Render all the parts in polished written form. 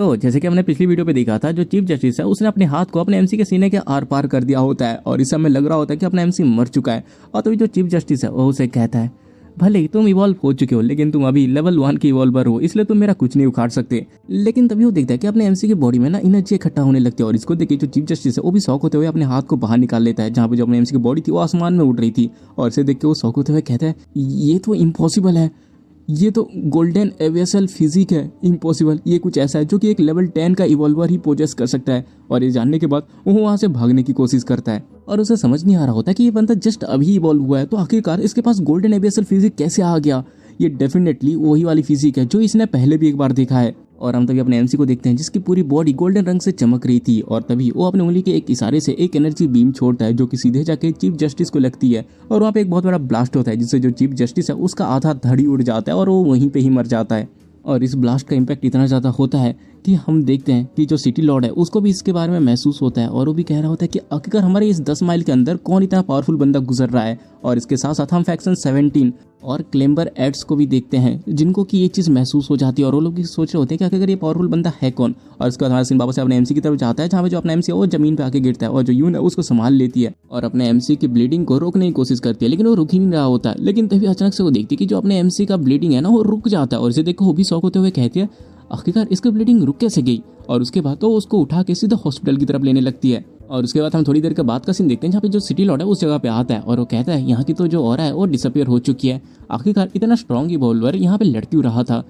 तो जैसे कि हमने पिछली वीडियो पे देखा था, जो चीफ जस्टिस है उसने अपने हाथ को अपने एमसी के सीने के आर पार कर दिया होता है और इस समय लग रहा होता है कि अपना एमसी मर चुका है। और तभी जो चीफ जस्टिस है वो उसे कहता है, भले ही तुम इवॉल्व हो चुके हो लेकिन तुम अभी लेवल 1 के इवॉल्वर हो, इसलिए तुम मेरा कुछ नहीं उखाड़ सकते। लेकिन तभी वो देखता है कि अपने एमसी की बॉडी में ना एनर्जी इकट्ठा होने लगती है और इसको देखिए जो चीफ जस्टिस है वो भी शौक होते हुए अपने हाथ को बाहर निकाल लेता है, जहाँ पे जो अपने एमसी की बॉडी थी वो आसमान में उड़ रही थी। और इसे देख के वो शौक होते हुए कहता है, ये तो इम्पॉसिबल है, ये तो गोल्डन एविएसल फिजिक है, इम्पॉसिबल। ये कुछ ऐसा है जो कि एक लेवल 10 का इवॉल्वर ही पोजेस कर सकता है। और ये जानने के बाद वो वहां से भागने की कोशिश करता है और उसे समझ नहीं आ रहा होता कि ये बंदा जस्ट अभी इवॉल्व हुआ है, तो आखिरकार इसके पास गोल्डन एविएसल फिजिक कैसे आ गया। ये डेफिनेटली वही वाली फिजिक है जो इसने पहले भी एक बार देखा है। और हम तभी अपने एमसी को देखते हैं जिसकी पूरी बॉडी गोल्डन रंग से चमक रही थी और तभी वो अपनी उंगली के एक इशारे से एक एनर्जी बीम छोड़ता है जो कि सीधे जाके चीफ जस्टिस को लगती है और वहाँ पे एक बहुत बड़ा ब्लास्ट होता है जिससे जो चीफ जस्टिस है उसका आधा धड़ ही उड़ जाता है और वो वहीं पे ही मर जाता है। और इस ब्लास्ट का इम्पैक्ट इतना ज़्यादा होता है कि हम देखते हैं कि जो सिटी लॉर्ड है उसको भी इसके बारे में महसूस होता है और वो भी कह रहा होता है कि आखिरकार हमारे इस 10 माइल के अंदर कौन इतना पावरफुल बंदा गुजर रहा है। और इसके साथ साथ हम फैक्शन 17 और क्लेम्बर एड्स को भी देखते हैं जिनको कि ये चीज़ महसूस हो जाती है और वो लोग सोच रहे होते हैं कि आखिरकार ये पावरफुल बंदा है कौन। और इसके बाद हमारा सिंह बाबा से अपने एमसी की तरफ जाता है जहाँ पे जो अपना एमसी है वो जमीन पे आके गिरता है और जो यून है उसको संभाल लेती है और अपने एमसी की ब्लीडिंग को रोकने की कोशिश करती है, लेकिन वो रुक ही नहीं रहा होता है। लेकिन तभी अचानक से वो देखती है कि जो अपने एमसी का ब्लीडिंग है ना वो रुक जाता है और इसे देखो वो भी शौक होते हुए कहती है, आखिरकार इसकी ब्लीडिंग रुक कैसे गई। और उसके बाद तो उसको उठा के सीधा हॉस्पिटल की तरफ लेने लगती है। और उसके बाद हम थोड़ी देर के बाद का सीन देखते हैं जहाँ पे जो सिटी लॉर्ड है उस जगह पे आता है और वो कहता है यहाँ की तो जो ऑरा है वो डिसअपियर हो चुकी है, आखिरकार इतना स्ट्रॉन्ग इवॉल्वर यहाँ पे लड़ क्यों रहा था।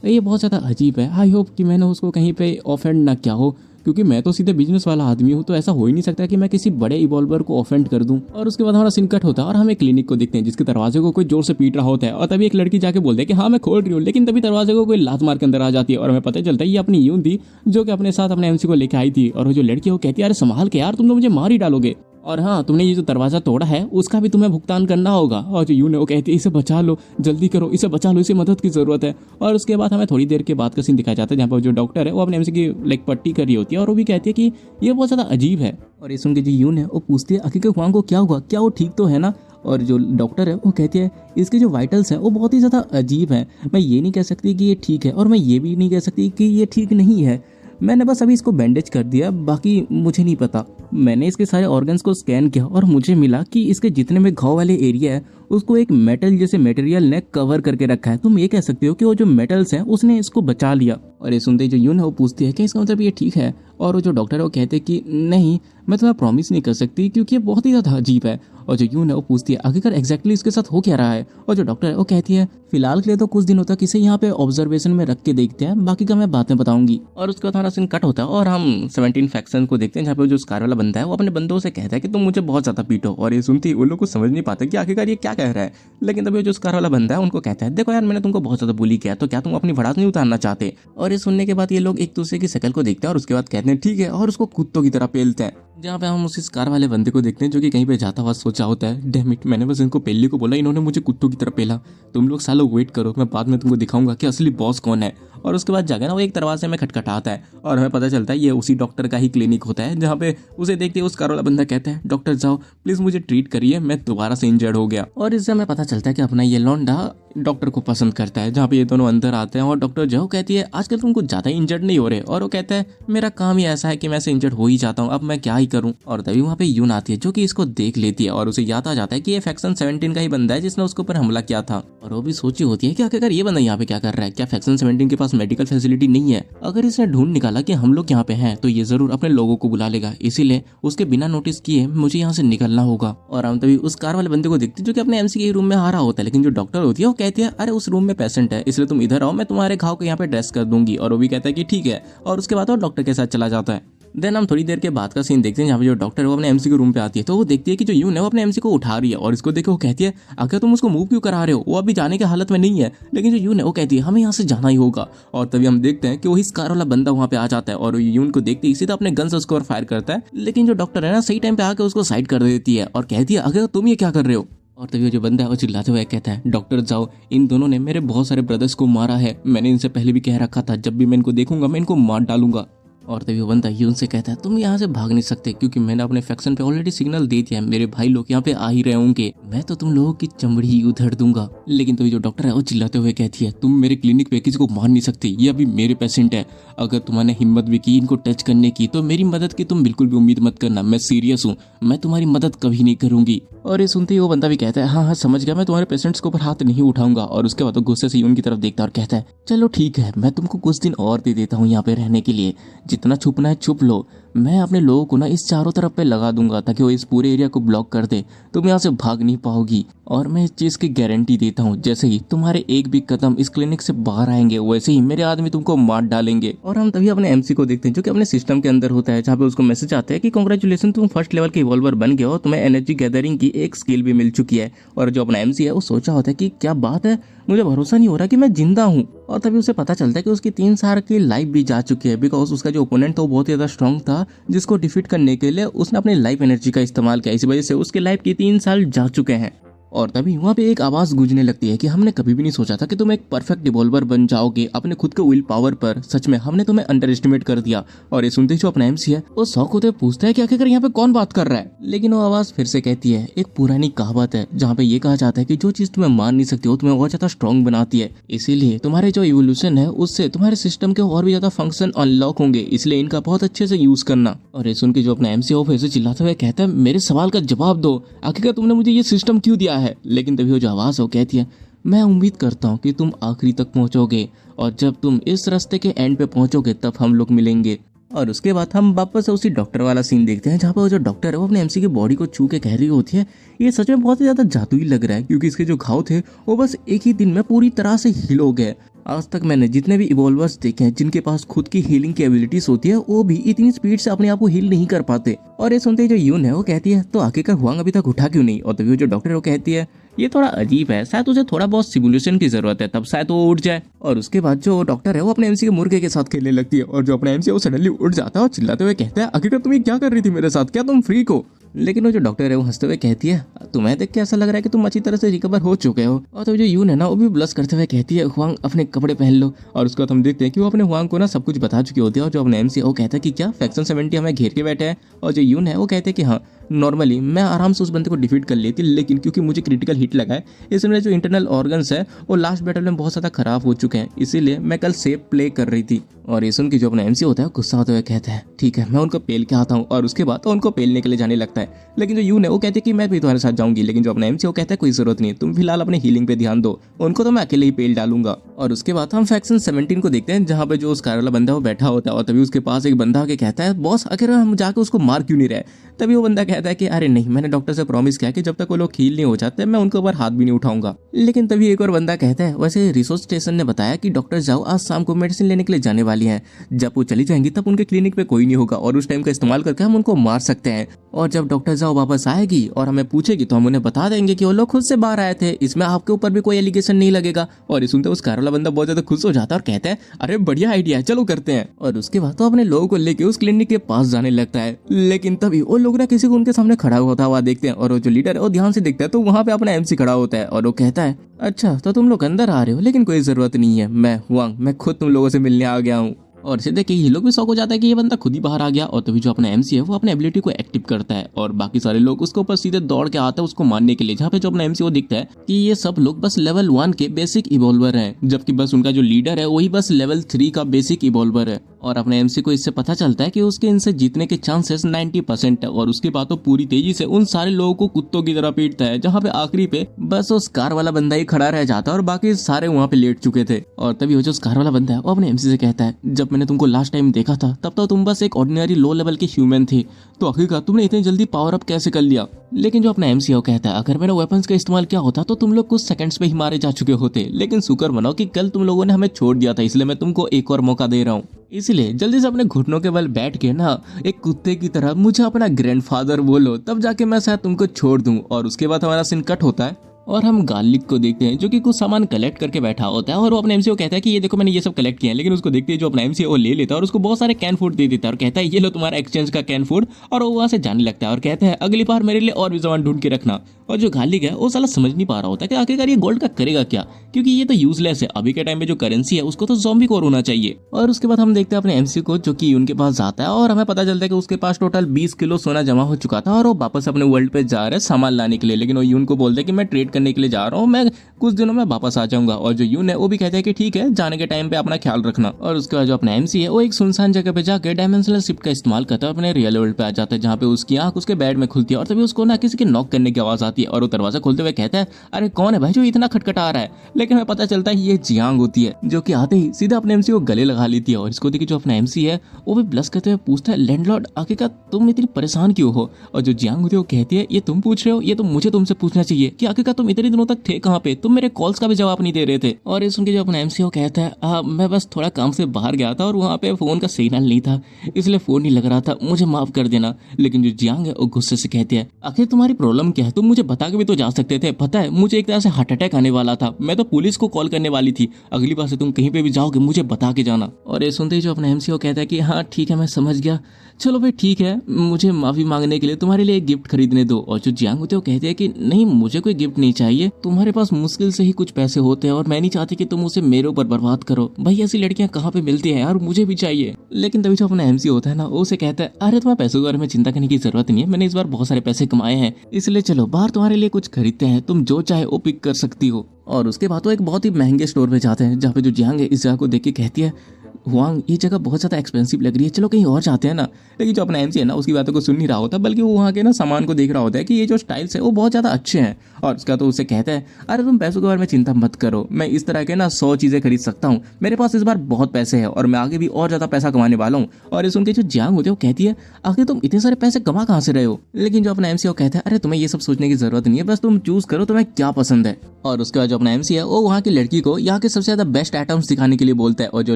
ये बहुत ज़्यादा अजीब है। आई होप कि मैंने उसको कहीं पे ऑफेंड ना किया हो, क्योंकि मैं तो सीधे बिजनेस वाला आदमी हूँ, तो ऐसा हो ही नहीं सकता कि मैं किसी बड़े इवॉल्वर को ऑफेंड कर दूं। और उसके बाद हमारा सीन कट होता है और हम एक क्लिनिक को देखते हैं जिसके दरवाजे को कोई जोर से पीट रहा होता है और तभी एक लड़की जाके बोलती है कि हाँ मैं खोल रही हूँ, लेकिन तभी दरवाजे को कोई लात मार के अंदर आ जाती है और हमें पता चलता है ये अपनी यून थी जो कि अपने साथ अपने एमसी को लेके आई थी। और वो जो लड़की है वो कहती है, अरे संभाल के यार, तुम तो मुझे मार ही डालोगे और हाँ तुमने ये जो दरवाजा तोड़ा है उसका भी तुम्हें भुगतान करना होगा। और जो यून है वो कहती है, इसे बचा लो, जल्दी करो, इसे बचा लो, इसे मदद की जरूरत है। और उसके बाद हमें थोड़ी देर के बाद का सीन दिखाया जाता है जहाँ पर जो डॉक्टर है वो अपने एमसी की लाइक पट्टी कर रही होती है और वो भी कहती है कि ये बहुत ज्यादा अजीब है। और ये सुन के जो यून है वो पूछती है, आखिर हुआंग को क्या हुआ, क्या वो ठीक तो है ना। और जो डॉक्टर है वो कहती है, इसके जो वाइटल्स हैं वो बहुत ही ज़्यादा अजीब हैं, मैं ये नहीं कह सकती कि ये ठीक है और मैं ये भी नहीं कह सकती कि ये ठीक नहीं है, मैंने बस अभी इसको बैंडेज कर दिया, बाकी मुझे नहीं पता। मैंने इसके सारे ऑर्गन्स को स्कैन किया और मुझे मिला कि इसके जितने में घाव वाले एरिया है उसको एक मेटल जैसे मटेरियल ने कवर करके रखा है। तुम ये कह सकते हो कि वो जो मेटल्स हैं उसने इसको बचा लिया। और ये सुनते जो यून है वो पूछती है कि इसका मतलब ये ठीक है। और वो जो डॉक्टर है वो कहते हैं कि नहीं, मैं तुम्हें प्रॉमिस नहीं कर सकती क्योंकि ये बहुत ही ज़्यादा अजीब है। और जो यून है वो पूछती है, आखिरकार एग्जैक्टली इसके साथ हो क्या रहा है। और जो डॉक्टर है वो कहती है, फिलहाल के लिए तो कुछ दिनों तक इसे यहाँ पे ऑब्जर्वेशन में रख के देखते हैं, बाकी का मैं बाद में बताऊंगी। और उसके बाद हमारा सीन कट होता है और हम 17 फैक्शन को देखते हैं जहाँ पे जो स्कार वाला बंदा है वो अपने बंदों से कहता है कि तुम मुझे बहुत ज्यादा पीटो। और ये सुनती उन लोग को समझ नहीं पाते कि आखिरकार ये क्या कह रहा है। लेकिन तभी जो स्कार वाला बंदा है उनको कहता है, देखो यार मैंने तुमको बहुत ज्यादा बुली किया, तो क्या तुम अपनी भड़ास नहीं उतारना चाहते। और ये सुनने के बाद ये लोग एक दूसरे की शक्ल को देखते हैं और उसके बाद कहते हैं ठीक है, और उसको कुत्तों की तरह पेलते हैं। जहाँ पे हम उस कार वाले बंदे को देखते हैं जो कि कहीं पे जाता हुआ सोचा होता है, डैम इट, मैंने बस इनको पेलने को बोला, इन्होंने मुझे कुत्तों की तरह पेला, तुम लोग सालों वेट करो, मैं बाद में तुमको दिखाऊंगा कि असली बॉस कौन है। और उसके बाद जाके ना वो एक दरवाजे में खटखटाता है और हमें पता चलता है ये उसी डॉक्टर का ही क्लिनिक होता है, जहाँ पे उसे देखते ही उस कार वाला बंदा कहता है, डॉक्टर जाओ प्लीज मुझे ट्रीट करिए, मैं दोबारा से इंजर्ड हो गया। और इससे हमें पता चलता है कि अपना ये लौंडा डॉक्टर को पसंद करता है। जहाँ पे ये दोनों अंदर आते हैं और डॉक्टर जो कहती है, आजकल तुम कुछ ज्यादा इंजर्ड नहीं हो रहे। और वो कहता है, मेरा काम ही ऐसा है कि मैं से इंजर्ड हो ही जाता हूँ, अब मैं क्या ही करूँ। और तभी वहाँ पे यून आती है जो कि इसको देख लेती है और उसे याद आ जाता है कि ये फैक्शन 17 का ही बंदा है जिसने उसके ऊपर हमला किया था। और वो भी सोची होती है कि आखिरकार ये बंदा यहाँ पे क्या कर रहा है, क्या फैक्शन 17 के पास मेडिकल फैसिलिटी नहीं है। अगर इसने ढूंढ निकाला कि हम लोग यहाँ पे हैं तो ये जरूर अपने लोगों को बुला लेगा, इसीलिए उसके बिना नोटिस किए मुझे यहाँ से निकलना होगा। और हम तभी उस कार वाले बंदे को देखते जो कि अपने एमसी के रूम में आ रहा होता है, लेकिन जो डॉक्टर होती है वो कहती है, अरे उस रूम में पेशेंट है, इसलिए तुम इधर आओ, मैं तुम्हारे घाव को यहाँ पे ड्रेस कर दूंगी। और वो भी कहता है कि ठीक है। और उसके बाद वो डॉक्टर के साथ चला जाता है। देन हम थोड़ी देर के बाद का सीन देखते हैं जहाँ पे जो डॉक्टर है वो अपने एमसी के रूम पे आती है, तो वो देखती है कि जो यून है वो अपने एमसी को उठा रही है। और इसको देखो वो कहती है, अगर तुम उसको मूव क्यों करा रहे हो, वो अभी जाने की हालत में नहीं है। लेकिन जो यून है वो कहती है, हमें यहाँ से जाना ही होगा। और तभी हम देखते हैं कि वही स्कार वाला बंदा वहाँ पे आ जाता है और यून को देखते ही सीधा अपने गन से उसको फायर करता है। लेकिन जो डॉक्टर है ना सही टाइम पे आकर उसको साइड कर देती है और कहती है, अगर तुम ये क्या कर रहे हो। और तभी जो बंदा है वो चिल्लाते हुए कहता है, डॉक्टर जाओ, इन दोनों ने मेरे बहुत सारे ब्रदर्स को मारा है, मैंने इनसे पहले भी कह रखा था जब भी मैं इनको देखूंगा मैं इनको मार डालूंगा। और तभी वो बंदा यून से कहता है तुम यहाँ से भाग नहीं सकते क्योंकि मैंने अपने फैक्शन पे ऑलरेडी सिग्नल दे दिया है, मेरे भाई लोग यहाँ पे आ ही रहे होंगे, मैं तो तुम लोगों की चमड़ी ही उधेड़ दूंगा। लेकिन तभी जो डॉक्टर है वो चिल्लाते हुए कहती है तुम मेरे क्लिनिक पे किसी को मार नहीं सकते, ये अभी मेरे पेशेंट है, अगर तुम्हारे हिम्मत भी की इनको टच करने की तो मेरी मदद की तुम बिल्कुल भी उम्मीद मत करना, मैं सीरियस हूँ, मैं तुम्हारी मदद कभी नहीं करूंगी। और ये सुनते ही वो बंदा भी कहता है हाँ हाँ समझ गया, मैं तुम्हारे पेशेंट्स के ऊपर हाथ नहीं उठाऊंगा। और उसके बाद तो गुस्से से यून की तरफ देखता है और कहता है चलो ठीक है, मैं तुमको कुछ दिन और दे देता हूँ यहाँ पे रहने के लिए, जितना छुपना है छुप लो, मैं अपने लोगों को ना इस चारों तरफ पे लगा दूंगा ताकि वो इस पूरे एरिया को ब्लॉक कर दे, तुम यहाँ से भाग नहीं पाओगी। और मैं इस चीज की गारंटी देता हूँ जैसे ही तुम्हारे एक भी कदम इस क्लिनिक से बाहर आएंगे वैसे ही मेरे आदमी तुमको मार डालेंगे। और हम तभी अपने एमसी को देखते हैं जो कि अपने सिस्टम के अंदर होता है, जहाँ पे उसको मैसेज आता है कि कांग्रेचुलेशन तुम फर्स्ट लेवल के इवॉल्वर बन गए हो, तुम्हें एनर्जी गैदरिंग की एक स्किल भी मिल चुकी है। और जो अपना एमसी है वो सोचा होता है कि क्या बात है, मुझे भरोसा नहीं हो रहा कि मैं जिंदा हूँ। और तभी उसे पता चलता है कि उसकी 3 साल की लाइफ भी जा चुकी है, बिकॉज उसका जो ओपोनेंट था वो बहुत ज्यादा स्ट्रांग था, जिसको डिफीट करने के लिए उसने अपनी लाइफ एनर्जी का इस्तेमाल किया, इसी वजह से उसकी लाइफ की 3 साल जा चुके हैं। और तभी वहाँ पे एक आवाज गूंजने लगती है कि हमने कभी भी नहीं सोचा था कि तुम एक परफेक्ट डिवॉल्वर बन जाओगे अपने खुद के विल पावर पर, सच में हमने तुम्हें अंडर एस्टिमेट कर दिया। और ये सुनते ही जो अपना एमसी है वो शौक होते पूछता है कि आखिर यहाँ पे कौन बात कर रहा है। लेकिन वो आवाज फिर से कहती है एक पुरानी कहावत है जहाँ पे ये कहा जाता है कि जो चीज तुम्हें मान नहीं सकती वो तुम्हें और ज्यादा स्ट्रॉन्ग बनाती है, इसीलिए तुम्हारे जो इवोल्यूशन है उससे तुम्हारे सिस्टम के और भी ज्यादा फंक्शन अनलॉक होंगे, इसलिए इनका बहुत अच्छे से यूज करना। और ये सुन के जो अपना एमसी है फिर से चिल्लाते हुए कहता है मेरे सवाल का जवाब दो, आखिरकार तुमने मुझे ये सिस्टम क्यों दिया है। लेकिन तभी जो आवाज है वो कहती है मैं उम्मीद करता हूँ कि तुम आखिरी तक पहुंचोगे और जब तुम इस रास्ते के एंड पे पहुंचोगे तब हम लोग मिलेंगे। और उसके बाद हम वापस उसी डॉक्टर वाला सीन देखते हैं जहाँ पर वो जो डॉक्टर है वो अपने एमसी की बॉडी को छू के कह रही होती है ये सच में बहुत ही ज्यादा जादुई लग रहा है क्योंकि इसके जो घाव थे वो बस एक ही दिन में पूरी तरह से हील हो गए। आज तक मैंने जितने भी इवॉल्वर्स देखे हैं जिनके पास खुद की हीलिंग की एबिलिटीज होती है वो भी इतनी स्पीड से अपने आप को हील नहीं कर पाते। और ये सुनते ही जो यून है वो कहती है तो आखिरकार हुआंग अभी तक उठा क्यों नहीं। और तभी जो डॉक्टर है वो कहती है ये थोड़ा अजीब है, शायद उसे थोड़ा बहुत सिमुलेशन की जरूरत है तब शायद वो उठ जाए। और उसके बाद जो डॉक्टर है वो अपने एमसी के मुर्गे के साथ खेलने लगती है और जो अपना एमसी है वो सडनली उठ जाता है और चिल्लाते हुए कहता है आखिरकार तुम ये क्या कर रही थी मेरे साथ, क्या तुम फ्रीक हो। लेकिन वो जो डॉक्टर है वो हंसते हुए कहती है तुम्हें देख के ऐसा लग रहा है कि तुम अच्छी तरह से रिकवर हो चुके हो। और तो जो यून है ना वो भी ब्लश करते हुए कहती है हुआंग अपने कपड़े पहन लो। और उसके बाद हम देखते हैं कि वो अपने हुआंग को ना सब कुछ बता चुकी होती है। और जो अपने एमसी है वो कहता है कि क्या फैक्शन 70 हमें घेर के बैठे हैं। और जो यून है वो कहते हैं कि हाँ नॉर्मली मैं आराम से उस बंदे को डिफीट कर लेती, लेकिन क्योंकि मुझे क्रिटिकल हिट लगा है इसलिए मेरे जो इंटरनल ऑर्गन्स है वो लास्ट बैटल में बहुत ज्यादा खराब हो चुके हैं, इसीलिए मैं कल सेफ प्ले कर रही थी। और ये सुन के जो अपना एमसी होता है गुस्सा होते हुए कहता है ठीक है मैं उनको पेल के आता हूँ। और उसके बाद तो उनको पेलने के लिए जाने लगता है। लेकिन जो यून है वो कहते हैं कि मैं भी तुम्हारे साथ जाऊंगी। लेकिन जो अपना एमसी वो कहता है कोई जरूरत नहीं, तुम फिलहाल अपने हीलिंग पे ध्यान दो, उनको तो मैं अकेले ही पेल डालूंगा। और उसके बाद हम फैक्शन 17 को देखते हैं जहाँ पे जो उस कार वाला बंदा वो बैठा होता है। और तभी उसके पास एक बंदा आके कहता है बॉस आखिर हम जाके उसको मार क्यों नहीं रहे। तभी वो बंदा कहता है कि अरे नहीं मैंने डॉक्टर से प्रॉमिस किया कि जब तक वो लोग हील नहीं हो जाते मैं उनके ऊपर हाथ भी नहीं उठाऊंगा। लेकिन तभी एक और बंदा कहता है वैसे रिसोर्स स्टेशन ने बताया कि डॉक्टर जाओ आज शाम को मेडिसिन लेने के लिए जाने वाली हैं, जब वो चली जाएंगी तब उनके क्लिनिक पे कोई नहीं होगा और उस टाइम का इस्तेमाल करके हम उनको मार सकते हैं। और जब डॉक्टर जाओ वापस आएगी और हमें पूछेगी तो हम उन्हें बता देंगे कि वो लोग खुद से बाहर आए थे, इसमें आपके ऊपर भी कोई एलिगेशन नहीं लगेगा। और ये सुनते उस कार वाला बंदा बहुत ज्यादा खुश हो जाता है और कहता है अरे बढ़िया आइडिया है चलो करते हैं। और उसके बाद तो अपने लोगों को लेके उस क्लिनिक के पास जाने लगता है। लेकिन तभी वो लोग ना किसी को उनके सामने खड़ा होता हुआ देखते हैं और वो जो लीडर है वो ध्यान से देखता है तो वहाँ पे अपना एमसी खड़ा होता है और वो कहता है अच्छा तो तुम लोग अंदर आ रहे हो लेकिन कोई जरूरत नहीं है, मैं हुआंग मैं खुद तुम लोगों से मिलने आ गया हूँ। और इसे देख के ये लोग भी शौक हो जाता है कि ये बंदा खुद ही बाहर आ गया। और तभी जो अपना एमसी है वो अपने एबिलिटी को एक्टिव करता है और बाकी सारे लोग उसके ऊपर सीधे दौड़ के आते हैं उसको मारने के लिए, जहाँ पे जो अपना एमसी वो दिखता है कि ये सब लोग बस लेवल 1 के बेसिक इवॉल्वर हैं, जबकि बस उनका जो लीडर है वही बस लेवल 3 का बेसिक इवॉल्वर है। और अपने एमसी को इससे पता चलता है कि उसके इनसे जीतने के चांसेस 90% है। और उसके बाद तो पूरी तेजी से उन सारे लोगों को कुत्तों की तरह पीटता है, जहाँ पे आखिरी पे बस उस कार वाला बंदा ही खड़ा रह जाता है और बाकी सारे वहाँ पे लेट चुके थे। और तभी वो जो कार वाला बंदा है वो अपने एमसी से कहता है जब मैंने तुमको लास्ट टाइम देखा था तब तो तुम बस एक ऑर्डिनरी लो लेवल के ह्यूमन थे, तो आखिरकार तुमने इतनी जल्दी पावर अप कैसे कर लिया। लेकिन जो अपना एमसी है कहता है अगर मैंने वेपन्स का इस्तेमाल किया होता तो तुम लोग कुछ सेकंड्स में ही मारे जा चुके होते, लेकिन शुक्र मनाओ कि कल तुम लोगों ने हमें छोड़ दिया था, इसलिए मैं तुमको एक और मौका दे रहा हूँ। इसलिए जल्दी से अपने घुटनों के बल बैठ के ना एक कुत्ते की तरह मुझे अपना ग्रैंडफादर बोलो, तब जाके मैं शायद तुमको छोड़ दूं। और उसके बाद हमारा सीन कट होता है और हम गार्लिक को देखते हैं जो कि कुछ सामान कलेक्ट करके बैठा होता है और वो अपने एमसी को कहता है कि ये देखो मैंने ये सब कलेक्ट किया है, लेकिन उसको देखते ही जो अपना एमसी वो ले लेता है और उसको बहुत सारे कैन फूड दे देता है और कहता है ये लो तुम्हारा एक्सचेंज का कैन फूड, और वो वहां से जाने लगता है और कहता है अगली बार मेरे लिए और भी सामान ढूंढ के रखना। और जो गार्लिक है वो साला समझ नहीं पा रहा होता कि आखिरकार ये गोल्ड का करेगा क्या, क्योंकि ये तो यूजलेस है। अभी के टाइम पे जो करेंसी है उसको तो ज़ॉम्बी कोर होना चाहिए। और उसके बाद हम देखते हैं अपने एमसी को जो कि उनके पास जाता है और हमें पता चलता है कि उसके पास टोटल 20 किलो सोना जमा हो चुका था और वो वापस अपने वर्ल्ड पे जा रहे सामान लाने के लिए। लेकिन वो यून को बोलते हैं कि मैं ट्रेड करने के लिए जा रहा हूँ, मैं कुछ दिनों में वापस आ जाऊंगा। और जो यून है वो भी कहता है कि ठीक है, जाने के टाइम पे अपना ख्याल रखना। और उसके बाद जो अपना एमसी है वो एक सुनसान जगह पे जाकर डायमेंशनल शिप का इस्तेमाल करता है, अपने रियल वर्ल्ड पे आ जाता है जहाँ पे उसकी आंख उसके बेड में खुलती है और तभी उसको ना किसी के नॉक करने की आवाज आती है और वो दरवाजा खोलते हुए कहता है अरे कौन है भाई जो इतना खटखटा रहा है। लेकिन हमें पता चलता है ये जियांग होती है जो कि आते ही सीधा अपने एमसी को गले लगा लेती है। और इसको देखिए जो अपना एमसी है वो भी ब्लश करते हुए पूछता है लैंडलॉर्ड आखिरकार तुम इतनी परेशान क्यों हो। और जो जियांग होती है वो कहती है ये तुम पूछ रहे हो, ये तो मुझे तुमसे पूछना चाहिए कि आखिरकार तुम इतने दिनों तक थे कहाँ पे, तुम मेरे कॉल्स का भी जवाब नहीं दे रहे थे। और ये सुन के जो अपना एमसी वो कहता है मैं बस थोड़ा काम से बाहर गया था और वहाँ पे फोन का सिग्नल नहीं था इसलिए फोन नहीं लग रहा था, मुझे माफ कर देना। लेकिन जो जियांग है वो गुस्से से कहती है आखिर तुम्हारी प्रॉब्लम क्या है, तुम मुझे बता के भी तो जा सकते थे। पता है मुझे एक तरह से हार्ट अटैक आने वाला था, मैं तो पुलिस को कॉल करने वाली थी, अगली बार से तुम कहीं पे भी जाओगे मुझे बता के जाना। और ये सुनते ही जो अपना एमसी वो कहता है कि हाँ ठीक है मैं समझ गया, चलो भाई ठीक है, मुझे माफी मांगने के लिए तुम्हारे लिए एक गिफ्ट खरीदने दो। और जो जियांग होते हैं वो कहते हैं कि नहीं मुझे कोई गिफ्ट नहीं चाहिए, तुम्हारे पास मुश्किल से ही कुछ पैसे होते हैं और मैं नहीं चाहती कि तुम उसे मेरे ऊपर बर्बाद करो। भाई ऐसी लड़कियां कहाँ पे मिलती हैं यार, मुझे भी चाहिए। लेकिन तभी जो अपना एमसी होता है ना वो उसे कहता है अरे तुम्हें पैसों के बारे में चिंता करने की जरूरत नहीं है, मैंने इस बार बहुत सारे पैसे कमाए हैं, इसलिए चलो बाहर तुम्हारे लिए कुछ खरीदते हैं, तुम जो चाहे वो पिक कर सकती हो। और उसके बाद वो एक बहुत ही महंगे स्टोर पे जाते हैं जहाँ पे जो जियांग है इस जगह को देख के कहती है हुआंग ये जगह बहुत ज्यादा एक्सपेंसिव लग रही है, चलो कहीं और जाते हैं ना। लेकिन जो अपना एमसी है ना उसकी बातों को सुन नहीं रहा होता, बल्कि वो वहाँ के ना सामान को देख रहा होता है कि ये जो स्टाइल्स है वो बहुत ज्यादा अच्छे हैं। और उसका तो उसे कहता है अरे तुम पैसों के बारे में चिंता मत करो, मैं इस तरह के ना 100 चीजें खरीद सकता हूँ, मेरे पास इस बार बहुत पैसे है और मैं आगे भी और ज्यादा पैसा कमाने वाला हूँ। और इस उनके जो जियांग होते हैं वो कहती है आखिर तुम इतने सारे पैसे कमा कहाँ से रहे हो। लेकिन जो अपना एमसी वो कहता है अरे तुम्हें ये सब सोचने की जरूरत नहीं है, बस तुम चूज करो तुम्हें क्या पसंद है। और उसके बाद जो अपना एमसी है वो वहाँ की लड़की को यहाँ के सबसे ज्यादा बेस्ट आइटम्स दिखाने के लिए बोलता है और जो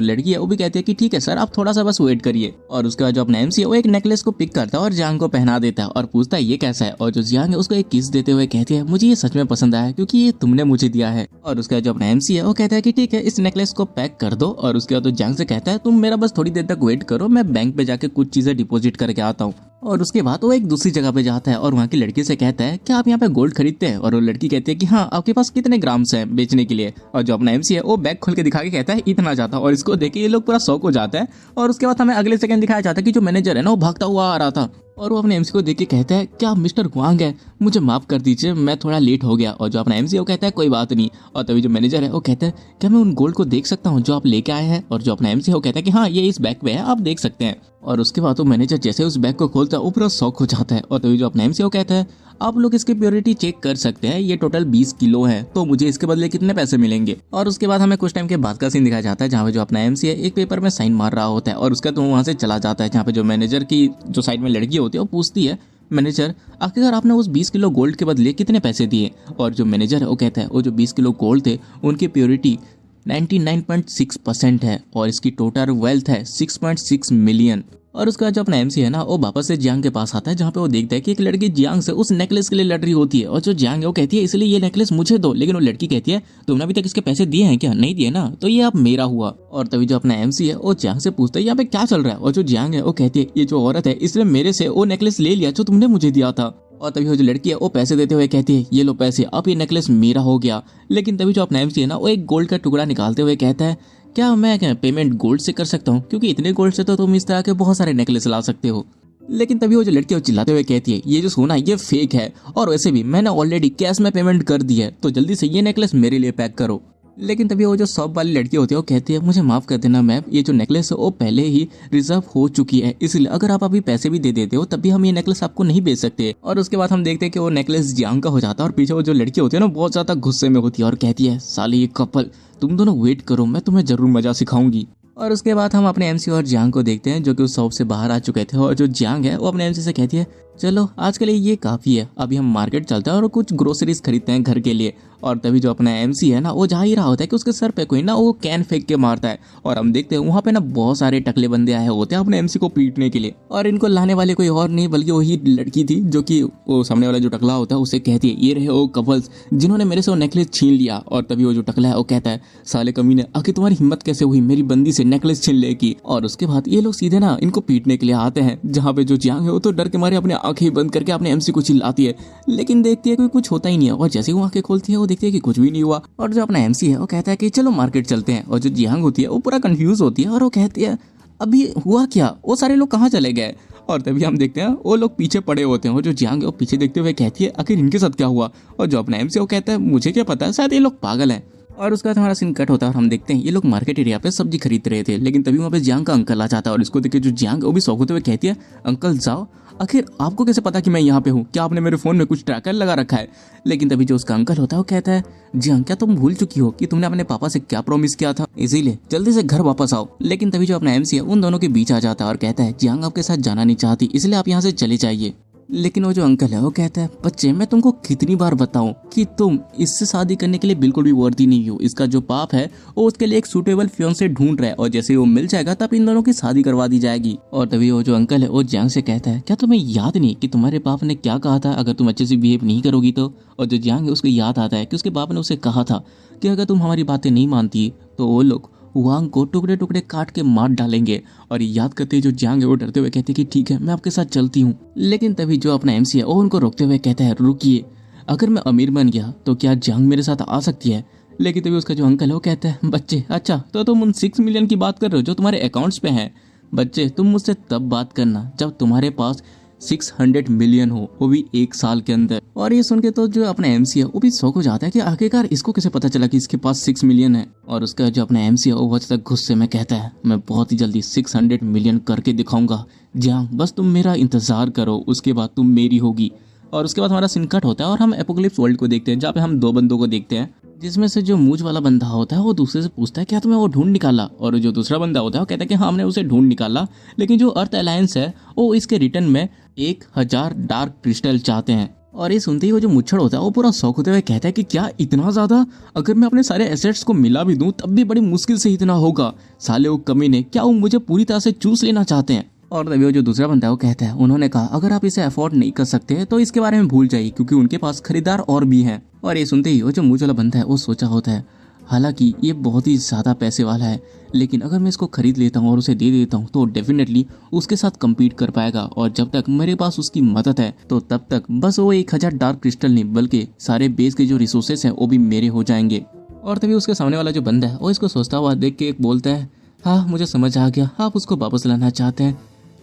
लड़की है वो भी कहती है कि ठीक है सर आप थोड़ा सा बस वेट करिए। और उसके बाद जो अपना एमसी है वो एक नेकलेस को पिक करता है और जियांग को पहना देता है और पूछता है ये कैसा है। और जो जियांग है उसको एक किस देते हुए कहती है मुझे ये सच में पसंद आया क्योंकि ये तुमने मुझे दिया है। और उसके बाद जो अपना एमसी है वो कहता है कि ठीक है इस नेकलेस को पैक कर दो। और उसके बाद तो जियांग से कहता है तुम मेरा बस थोड़ी देर तक वेट करो, मैं बैंक पे जाके कुछ चीजें डिपॉजिट करके आता हूँ। और उसके बाद वो एक दूसरी जगह पे जाता है और वहाँ की लड़की से कहता है क्या आप यहाँ पे गोल्ड खरीदते हैं। और वो लड़की कहती है कि हाँ आपके पास कितने ग्राम्स हैं बेचने के लिए। और जो अपना एमसी है वो बैग खोल के दिखा के कहता है इतना ज्यादा। और इसको देख के ये लोग पूरा शौक हो जाता है। और उसके बाद हमें अगले सेकंड दिखाया जाता है कि जो मैनेजर है ना वो भागता हुआ आ रहा था और वो अपने एमसी को देख के कहता है क्या आप मिस्टर हुआंग है, मुझे माफ कर दीजिए मैं थोड़ा लेट हो गया। और जो अपना एमसी है वो कहता है कोई बात नहीं। और तभी जो मैनेजर है वो कहता है क्या मैं उन गोल्ड को देख सकता हूँ जो आप लेके आए हैं। और जो अपना एमसी है वो कहता है कि हाँ ये इस बैग पे है आप देख सकते हैं। और उसके बाद तो मैनेजर जैसे उस बैग को खोलता है वो पूरा शॉक हो जाता है। और तभी जो अपना एमसी है वो कहता है आप लोग इसकी प्योरिटी चेक कर सकते हैं, ये टोटल 20 किलो है तो मुझे इसके बदले कितने पैसे मिलेंगे। और उसके बाद हमें कुछ टाइम के बाद का सीन दिखाया जाता है जहाँ पे जो अपना एमसी है एक पेपर में साइन मार रहा होता है और उसका तो वहाँ से चला जाता है जहाँ पे जो मैनेजर की जो साइड में लड़की होती है वो पूछती है मैनेजर आखिरकार आपने उस 20 किलो गोल्ड के बदले कितने पैसे दिए। और जो मैनेजर है वो कहता है वो जो 20 किलो गोल्ड थे उनकी प्योरिटी 99.6% है और इसकी टोटल वेल्थ है 6.6 मिलियन। और उसका जो अपना एमसी है ना वो वापस से जियांग के पास आता है जहाँ पे वो देखता है कि एक लड़की जियांग से उस नेकलेस के लिए लड़ रही होती है। और जो जियांग है वो कहती है इसलिए ये नेकलेस मुझे दो। लेकिन वो लड़की कहती है तुमने अभी तक इसके पैसे दिए हैं क्या, नहीं दिए ना, तो ये अब मेरा हुआ। और तभी जो अपना एमसी है वो जियांग से पूछता है यहाँ पे क्या चल रहा है। और जो जियांग है वो कहती है ये जो औरत है इसने मेरे से वो नेकलेस ले लिया जो तुमने मुझे दिया था। और तभी वो जो लड़की है वो पैसे देते हुए कहती है ये लो पैसे, अब ये नेकलेस मेरा हो गया। लेकिन तभी जो अपना एमसी है ना वो एक गोल्ड का टुकड़ा निकालते हुए कहता है क्या मैं पेमेंट गोल्ड से कर सकता हूँ, क्योंकि इतने गोल्ड से तो तुम इस तरह के बहुत सारे नेकलेस ला सकते हो। लेकिन तभी वो जो लड़की है वो चिल्लाते हुए कहती है ये जो सोना ये फेक है और वैसे भी मैंने ऑलरेडी कैश में पेमेंट कर दी है, तो जल्दी से ये नेकलेस मेरे लिए पैक करो। लेकिन तभी वो जो शॉप वाली लड़की होती है वो कहती है मुझे माफ कर देना मैम, ये जो नेकलेस है वो पहले ही रिजर्व हो चुकी है, इसलिए अगर आप अभी पैसे भी दे देते हो तब भी हम ये नेकलेस आपको नहीं बेच सकते। और उसके बाद हम देखते हैं कि वो नेकलेस जियांग का हो जाता है और पीछे वो जो लड़की होती है ना बहुत ज्यादा गुस्से में होती है और कहती है साले ये कपल, तुम दोनों वेट करो मैं तुम्हें जरूर मजा सिखाऊंगी। और उसके बाद हम अपने एमसी और जियांग को देखते हैं जो कि उस शॉप से बाहर आ चुके थे। और जो जियांग है वो अपने एमसी से कहती है चलो आज के लिए ये काफी है, अभी हम मार्केट चलते हैं और कुछ ग्रोसरीज खरीदते हैं घर के लिए। और तभी जो अपना एमसी है ना वो जा ही रहा होता है कि उसके सर पे कोई ना वो कैन फेंक के मारता है और हम देखते हैं वहाँ पे ना बहुत सारे टकले बंदे आए होते हैं अपने एमसी को पीटने के लिए। और इनको लाने वाले कोई और नहीं बल्कि वही लड़की थी जो कि वो सामने वाला जो टकला होता है उसे कहती है ये रहे वो कपल्स जिन्होंने मेरे से वो नेकलेस छीन लिया। और तभी वो जो टकला है वो कहता है साले कमीने आखिर तुम्हारी हिम्मत कैसे हुई मेरी बंदी से नेकलेस छीन ले की। और उसके बाद ये लोग सीधे ना इनको पीटने के लिए आते हैं, जहाँ पे जो जियांग है वो तो डर के मारे अपने आंखें बंद करके अपने एमसी को चिल्लाती है, लेकिन देखती है कोई कुछ होता ही नहीं है। और जैसे ही वो आंखें खोलती है वो देखती है कि कुछ भी नहीं हुआ। और जो अपना एमसी है वो कहता है कि चलो मार्केट चलते हैं। और जो जियांग होती है वो पूरा कंफ्यूज होती है और वो कहती है अभी हुआ क्या, वो सारे लोग कहाँ चले गए। और तभी हम देखते हैं वो लोग पीछे पड़े होते हैं और जो जियांग है वो पीछे देखते हुए कहती है आखिर इनके साथ क्या हुआ। और जो अपना एमसी है वो कहता है मुझे क्या पता, शायद ये लोग पागल हैं। और उसके बाद हमारा सीन कट होता है और हम देखते हैं ये लोग मार्केट एरिया पे सब्जी खरीद रहे थे, लेकिन तभी वहाँ पे जियांग का अंकल आ जाता है और इसको देख के जो जियांग वो भी शौक होते हुए कहती है अंकल जाओ, आखिर आपको कैसे पता कि मैं यहाँ पे हूँ, क्या आपने मेरे फोन में कुछ ट्रैकर लगा रखा है। लेकिन तभी जो उसका अंकल होता है वो कहता है जियांग क्या तुम भूल चुकी हो कि तुमने अपने पापा से क्या प्रॉमिस किया था, इसीलिए जल्दी से घर वापस आओ। लेकिन तभी जो अपना एमसी है उन दोनों के बीच आ जाता है और कहता है जियांग आपके साथ जाना नहीं चाहती इसलिए आप यहाँ से चले जाइए। लेकिन वो जो अंकल है वो कहता है बच्चे मैं तुमको कितनी बार बताऊं कि तुम इससे शादी करने के लिए बिल्कुल भी वर्दी नहीं हो, इसका जो पाप है वो उसके लिए एक सूटेबल फियांसे ढूंढ रहा है और जैसे वो मिल जाएगा तब इन दोनों की शादी करवा दी जाएगी। और तभी वो जो अंकल है वो जियांग से कहता है क्या तुम्हें याद नहीं कि तुम्हारे बाप ने क्या कहा था अगर तुम अच्छे से बिहेव नहीं करोगी तो। और जो जियांग है उसको याद आता है कि उसके बाप ने उसे कहा था कि अगर तुम हमारी बातें नहीं मानती तो वो लोग वांग को टुकड़े टुकड़े काट के मार डालेंगे। और याद करते जो जियांग है वो डरते हुए कहते कि ठीक है मैं आपके साथ चलती हूँ। लेकिन तभी जो अपना एमसी है वो उनको रोकते हुए कहता है रुकिए, अगर मैं अमीर बन गया तो क्या जियांग मेरे साथ आ सकती है। लेकिन तभी उसका जो अंकल है वो कहता है बच्चे अच्छा तो तुम उन 6 मिलियन की बात कर रहे हो जो तुम्हारे अकाउंट्स पे हैं, बच्चे तुम मुझसे तब बात करना जब तुम्हारे पास 600 मिलियन हो, वो भी 1 साल के अंदर। और ये सुन के तो जो अपना एमसी है वो भी शौक हो जाता है कि आखिरकार इसको कैसे पता चला कि इसके पास 6 मिलियन है। और उसका जो अपना एमसी है वो बहुत ज्यादा गुस्से में कहता है मैं बहुत ही जल्दी 600 मिलियन करके दिखाऊंगा जियांग, बस तुम मेरा इंतजार करो, उसके बाद तुम मेरी होगी। और उसके बाद हमारा सीन कट होता है और हम एपोकलिप्स वर्ल्ड को देखते हैं जहाँ पे हम 2 बंदों को देखते हैं, जिसमें से जो मूंछ वाला बंदा होता है वो दूसरे से पूछता है क्या तुम्हें वो ढूंढ निकाला। और जो दूसरा बंदा होता है वो कहता है कि हाँ हमने उसे ढूंढ निकाला, लेकिन जो अर्थ अलायंस है वो इसके रिटर्न में 1000 डार्क क्रिस्टल चाहते हैं। और ये सुनते ही वो जो मुच्छड़ होता है वो पूरा शौक होते हुए कहता है कि क्या इतना ज्यादा, अगर मैं अपने सारे एसेट्स को मिला भी दूं तब भी बड़ी मुश्किल से इतना होगा, साले वो कमीने क्या वो मुझे पूरी तरह से चूस लेना चाहते हैं। और तभी वो जो दूसरा बंदा है वो कहता है उन्होंने कहा अगर आप इसे अफोर्ड नहीं कर सकते तो इसके बारे में भूल जाइए क्योंकि उनके पास खरीदार और भी हैं। और ये सुनते ही वो जो मूंछ वाला बंदा है वो सोचा होता है हालांकि ये बहुत ही ज़्यादा पैसे वाला है, लेकिन अगर मैं इसको खरीद लेता हूँ और उसे दे देता हूँ तो डेफिनेटली उसके साथ कम्पीट कर पाएगा और जब तक मेरे पास उसकी मदद है तो तब तक बस वो 1000 डार्क क्रिस्टल नहीं बल्कि सारे बेस के जो रिसोर्सेस हैं वो भी मेरे हो जाएंगे। और तभी उसके सामने वाला जो बंदा है वो इसको सोचता हुआ देख के एक बोलता है हाँ मुझे समझ आ गया, आप उसको वापस लाना चाहते हैं,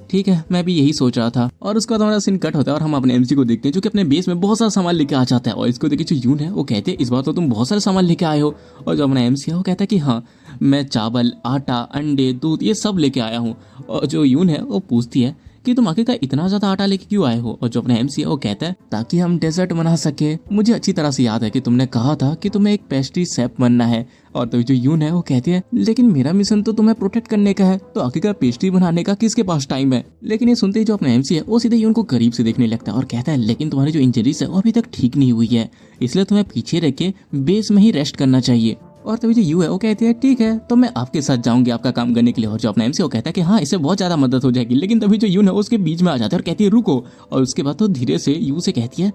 ठीक है मैं भी यही सोच रहा था। और उसके बाद हमारा सीन कट होता है और हम अपने एमसी को देखते हैं जो कि अपने बेस में बहुत सारा सामान लेके आ जाता है। और इसको देखिए जो यून है वो कहते हैं इस बार तो तुम बहुत सारे सामान लेके आए हो। और जो अपना एमसी है वो कहता है कि हाँ मैं चावल आटा अंडे दूध ये सब लेके आया हूँ। और जो यून है वो पूछती है कि तुम आखिरकार इतना ज्यादा आटा लेके क्यों आए हो। और जो अपना एमसी है वो कहता है ताकि हम डेजर्ट बना सके, मुझे अच्छी तरह से याद है कि तुमने कहा था कि तुम्हें एक पेस्ट्री शेफ बनना है। और तो जो यून है वो कहती है लेकिन मेरा मिशन तो तुम्हें प्रोटेक्ट करने का है, तो आखिरकार पेस्ट्री बनाने का किसके पास टाइम है। लेकिन ये सुनते ही जो अपना एमसी है वो सीधे यून को करीब से देखने लगता है और कहता है लेकिन तुम्हारी जो इंजरीज है वो अभी तक ठीक नहीं हुई है, इसलिए तुम्हें पीछे रख के बेस में ही रेस्ट करना चाहिए। और तभी जो यू है वो कहती है ठीक है तो मैं आपके साथ जाऊंगी आपका काम करने के लिए। और जो अपना एमसी वो कहता है कि हाँ इससे बहुत ज्यादा मदद हो जाएगी। लेकिन तभी जो यून है उसके बीच में आ जाता है और कहती है रुको। और उसके बाद तो धीरे से यू से कहती है